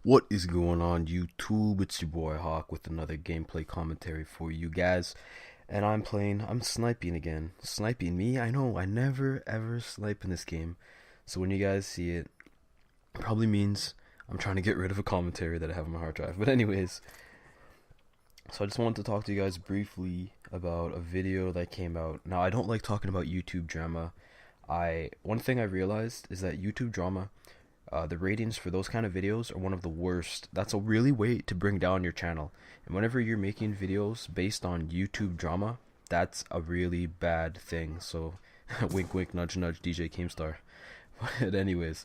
What is going on, YouTube? It's your boy Hawk with another gameplay commentary for you guys. And I'm sniping again. Sniping me? I know, I never ever snipe in this game. So when you guys see it, probably means I'm trying to get rid of a commentary that I have on my hard drive. But anyways, so I just wanted to talk to you guys briefly about a video that came out. Now, I don't like talking about YouTube drama. One thing I realized is that YouTube drama, the ratings for those kind of videos are one of the worst. That's a really way to bring down your channel. And whenever you're making videos based on YouTube drama, that's a really bad thing. So, wink, wink, nudge, nudge, DJ Keemstar. But anyways,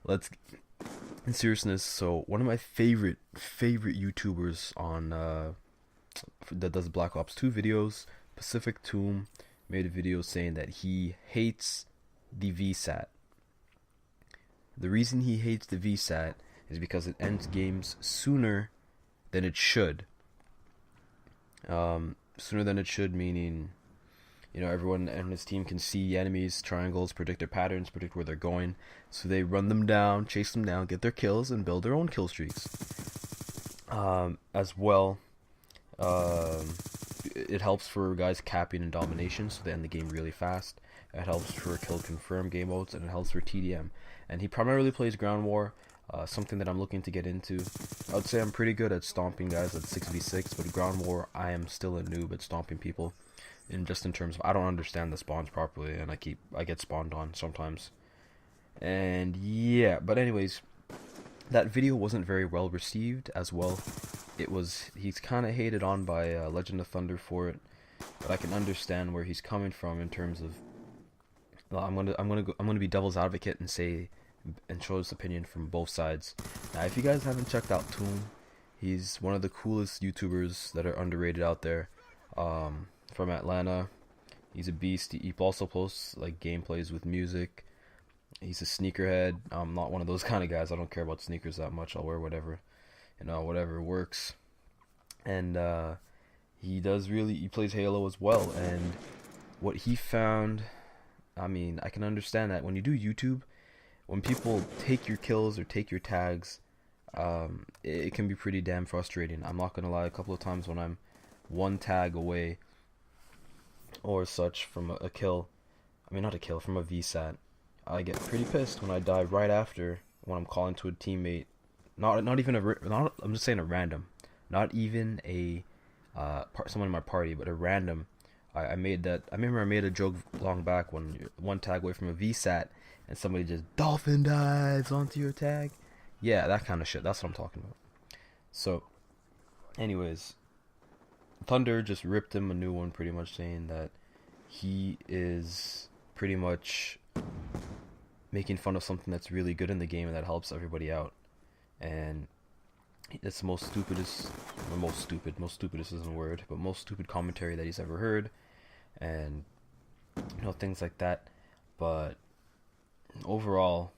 let's in seriousness. So one of my favorite YouTubers on that does Black Ops 2 videos, Pacific Tomb, made a video saying that he hates the VSAT. The reason he hates the VSAT is because it ends games sooner than it should. Sooner than it should, meaning, everyone on his team can see enemies, triangles, predict their patterns, predict where they're going. So they run them down, chase them down, get their kills, and build their own kill streaks. As well, it helps for guys capping and domination, so they end the game really fast. It helps for kill confirm game modes, and it helps for TDM. And he primarily plays ground war, something that I'm looking to get into. I would say I'm pretty good at stomping guys at 6v6, but ground war, I am still a noob at stomping people. And just in terms of, I don't understand the spawns properly, and I get spawned on sometimes. And yeah, but anyways, that video wasn't very well received as well. He's kind of hated on by Legend of Thunder for it, but I can understand where he's coming from in terms of. Well, I'm gonna be devil's advocate and show his opinion from both sides. Now, if you guys haven't checked out Tomb, he's one of the coolest YouTubers that are underrated out there. From Atlanta, he's a beast. He also posts like gameplays with music. He's a sneakerhead. I'm not one of those kind of guys. I don't care about sneakers that much. I'll wear whatever, whatever works. And he plays Halo as well. And what he found, I can understand that when you do YouTube, when people take your kills or take your tags, it can be pretty damn frustrating. I'm not gonna lie. A couple of times when I'm one tag away or such from a kill, not a kill, from a VSAT, I get pretty pissed when I die right after, when I'm calling to a teammate. I'm just saying a random, not even someone in my party, but a random. I remember I made a joke long back when you're one tag away from a VSAT and somebody just dolphin dives onto your tag. Yeah, that kind of shit. That's what I'm talking about. So, anyways, Thunder just ripped him a new one, pretty much saying that he is pretty much making fun of something that's really good in the game and that helps everybody out. And it's the most stupid isn't a word, but most stupid commentary that he's ever heard, and things like that. But overall,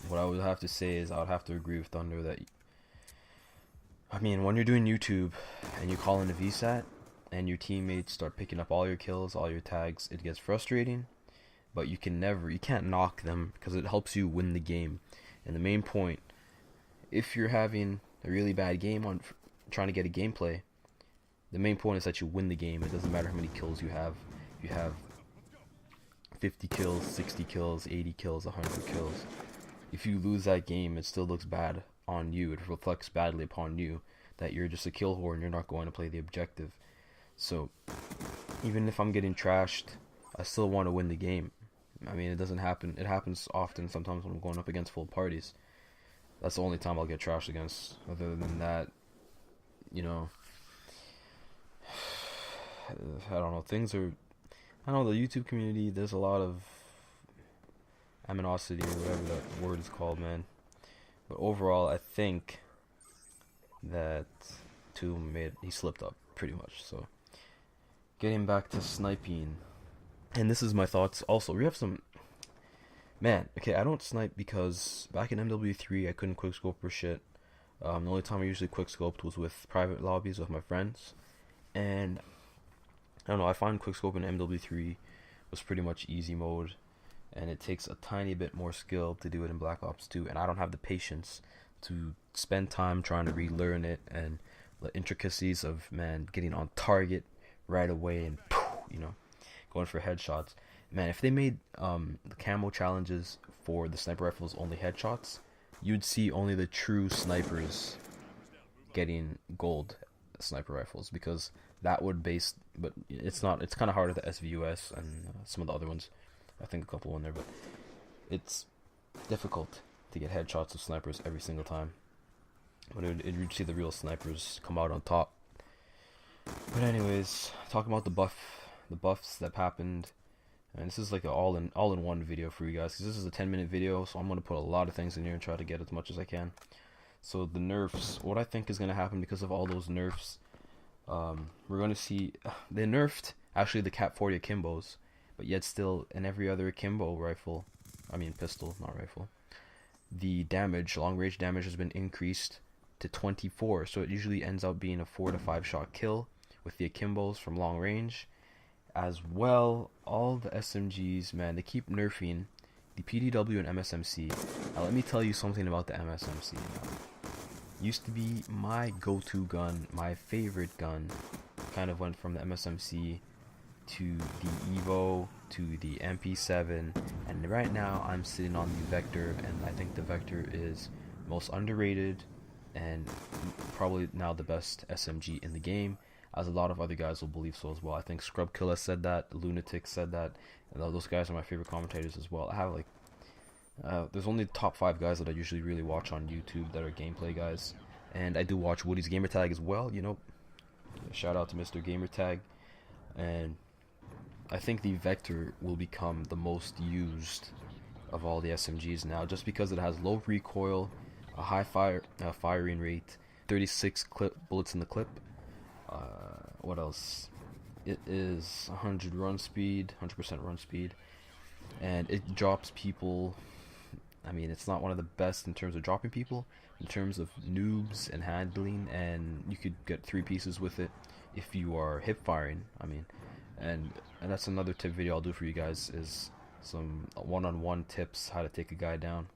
what I would have to say is I would have to agree with Thunder that when you're doing YouTube and you call in a VSAT and your teammates start picking up all your kills, all your tags, it gets frustrating, but you can't knock them because it helps you win the game. And the main point, if you're having a really bad game on trying to get a gameplay, the main point is that you win the game. It doesn't matter how many kills you have. You have 50 kills, 60 kills, 80 kills, 100 kills. If you lose that game, it still looks bad on you. It reflects badly upon you that you're just a kill whore and you're not going to play the objective. So even if I'm getting trashed, I still want to win the game. It doesn't happen. It happens often sometimes when I'm going up against full parties. That's the only time I'll get trashed against. Other than that, I don't know. The YouTube community, there's a lot of aminosity or whatever that word is called, man. But overall, I think that he slipped up pretty much. So, getting back to sniping, and this is my thoughts. Also, we have some. Man, okay, I don't snipe because back in MW3 I couldn't quickscope for shit. The only time I usually quickscoped was with private lobbies with my friends, and I don't know. I find quickscope in MW3 was pretty much easy mode, and it takes a tiny bit more skill to do it in Black Ops 2, and I don't have the patience to spend time trying to relearn it, and the intricacies of, man, getting on target right away and going for headshots. Man, if they made the camo challenges for the sniper rifles only headshots, you'd see only the true snipers getting gold sniper rifles, because that would base, but it's not, it's kind of hard with the SVUS and some of the other ones. I think a couple in there, but it's difficult to get headshots of snipers every single time. But you'd see the real snipers come out on top. But anyways, talking about the buffs that happened, and this is like an all-in-one video for you guys, because this is a 10-minute video, so I'm gonna put a lot of things in here and try to get as much as I can. So the nerfs, what I think is gonna happen because of all those nerfs, we're gonna see they nerfed actually the Cap 40 akimbos, but yet still in every other akimbo rifle, I mean pistol, not rifle, the damage, long range damage, has been increased to 24, so it usually ends up being a 4 to 5 shot kill with the akimbos from long range. As well, all the SMGs, man, they keep nerfing the PDW and MSMC. Now let me tell you something about the MSMC. Used to be my go-to gun, my favorite gun. Kind of went from the MSMC to the Evo to the MP7, and right now I'm sitting on the Vector, and I think the Vector is most underrated and probably now the best SMG in the game, as a lot of other guys will believe so as well. I think Scrub Killer said that, Lunatic said that, and those guys are my favorite commentators as well. I have like there's only top 5 guys that I usually really watch on YouTube that are gameplay guys, and I do watch Woody's Gamertag as well, you know, shout out to Mr. Gamertag. And I think the Vector will become the most used of all the SMGs now, just because it has low recoil, a high firing rate, 36 bullets in the clip. What else? It is 100% run speed, and it drops people. I mean, it's not one of the best in terms of dropping people, in terms of noobs and handling, and you could get 3 pieces with it if you are hip firing. I mean, and that's another tip video I'll do for you guys, is some one-on-one tips how to take a guy down.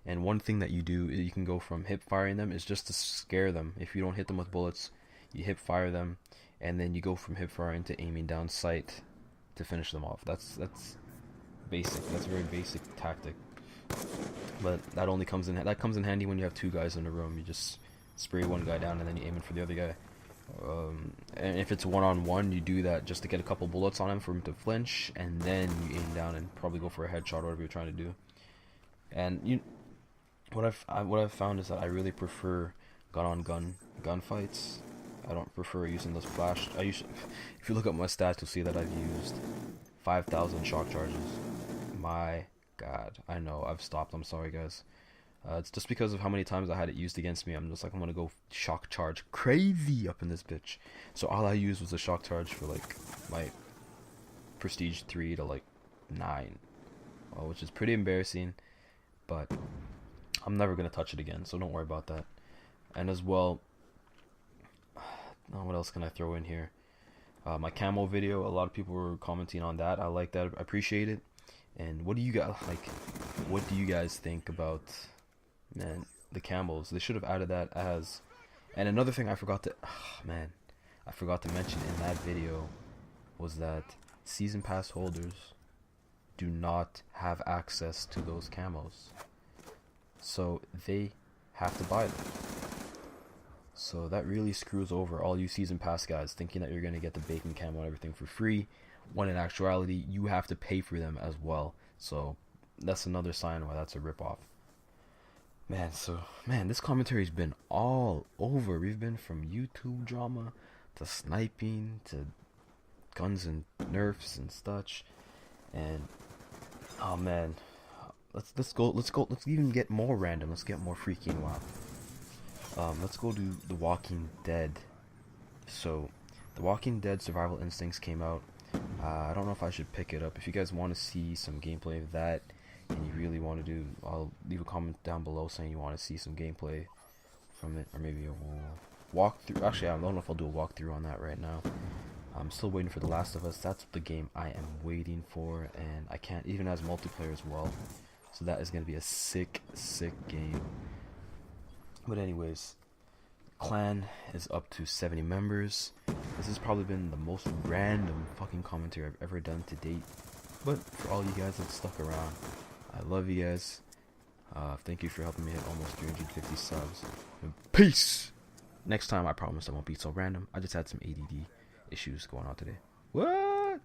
And one thing that you do, you can go from hip firing them, is just to scare them. If you don't hit them with bullets, you hip fire them, and then you go from hip firing to aiming down sight to finish them off. That's basic. That's a very basic tactic. But that only comes in handy when you have 2 guys in a room. You just spray one guy down and then you aim it for the other guy. And if it's one-on-one, you do that just to get a couple bullets on him for him to flinch, and then you aim down and probably go for a headshot or whatever you're trying to do. And what I've found is that I really prefer gun-on-gun gunfights. I don't prefer using those flash. If you look at my stats, you'll see that I've used 5,000 shock charges. My God, I know I've stopped. I'm sorry, guys. It's just because of how many times I had it used against me. I'm just like, I'm gonna go shock charge crazy up in this bitch. So all I used was a shock charge for like my prestige 3 to like 9, which is pretty embarrassing. But I'm never gonna touch it again, so don't worry about that. And as well, what else can I throw in here? My camo video, a lot of people were commenting on that. I like that. I appreciate it. And what do you guys like? What do you guys think about, man, the camos? They should have added that as. And another thing I forgot to mention in that video was that season pass holders do not have access to those camos, so they have to buy them. So that really screws over all you season pass guys thinking that you're going to get the bacon camo and everything for free, when in actuality you have to pay for them as well. So that's another sign why that's a ripoff. Man, this commentary's been all over. We've been from YouTube drama to sniping to guns and nerfs and such. And oh man, let's even get more random. Let's get more freaky and wild. Let's go to The Walking Dead. So, The Walking Dead Survival Instincts came out. I don't know if I should pick it up. If you guys want to see some gameplay of that, and you really want to do, I'll leave a comment down below saying you want to see some gameplay from it, or maybe a walkthrough. Actually, I don't know if I'll do a walkthrough on that right now. I'm still waiting for The Last of Us. That's the game I am waiting for, and I can't, even as multiplayer as well. So that is going to be a sick game. But anyways, clan is up to 70 members. This has probably been the most random fucking commentary I've ever done to date. But for all you guys that stuck around, I love you guys. Thank you for helping me hit almost 350 subs. And peace! Next time, I promise I won't be so random. I just had some ADD issues going on today. What?